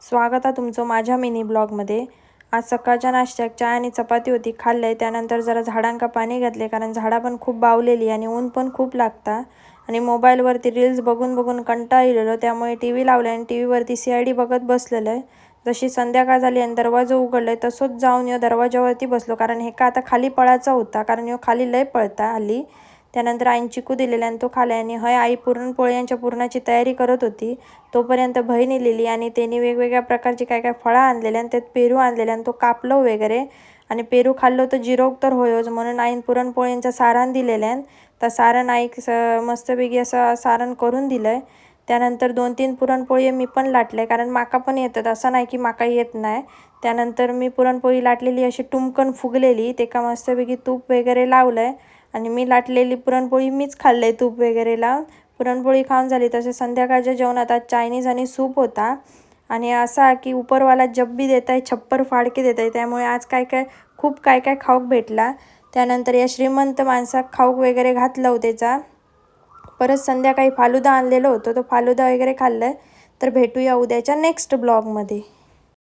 स्वागत आहे तुमचं माझ्या मिनी ब्लॉगमध्ये। आज सकाळच्या नाश्त्यात चहा आणि चपाती होती, खाल्ले। त्यानंतर जरा झाडांका पाणी घातले, कारण झाडा पण खूप बावलेली आणि ऊन पण खूप लागता आणि मोबाईलवरती रील्स बघून बघून कंटाळलेलो, त्यामुळे टीव्ही लावला आणि टीव्हीवरती CID बघत बसलेलं। जशी संध्याकाळ झाली आणि दरवाजा उघडले तसोच जाऊन यो दरवाजावरती बसलो, कारण हे का आता खाली पळायचा होता, कारण यो खाली लय पळता हल्ली। त्यानंतर आईन चिकू दिलेला आणि तो खाला आणि हय आई पुरणपोळ्यांच्या पुरणाची तयारी करत होती। तोपर्यंत बहीण इलेली आणि त्यांनी वेगवेगळ्या प्रकारची काय काय फळं आणलेली आणि त्यात पेरू आणलेले आणि तो कापलो वगैरे आणि पेरू खाल्लो तर जिरोग तर होयोच, म्हणून आईन पुरणपोळ्यांचं सारण दिलेलं। तर सारण आई मस्तपैकी असं सारण करून दिलंय। त्यानंतर 2-3 पुरणपोळी मी पण लाटले, कारण माका पण येतात, असं नाही की माका येत नाही। त्यानंतर मी पुरणपोळी लाटलेली अशी टुमकन फुगलेली, ते का मस्तपैकी तूप वगैरे लावलंय आणि मी लाटलेली पुरणपोळी मीच खाल्ले तूप वगैरे लावून। पुरणपोळी खाऊन झाली। तसे संध्याकाळच्या जेवणात आज चायनीज आणि सूप होता आणि असा की उपरवाला जब भी देताय छप्पर फाड़ के देताय, त्यामुळे आज खूप काय काय खाऊक भेटला। त्यानंतर या श्रीमंत माणसाक खाऊक वगैरे घातलं होतं त्याचा। परत संध्याकाळी फालुदा आणलेलो होतो, तो फालुदा वगैरे खाल्लाय। तर भेटूया उद्याच्या नेक्स्ट ब्लॉगमध्ये।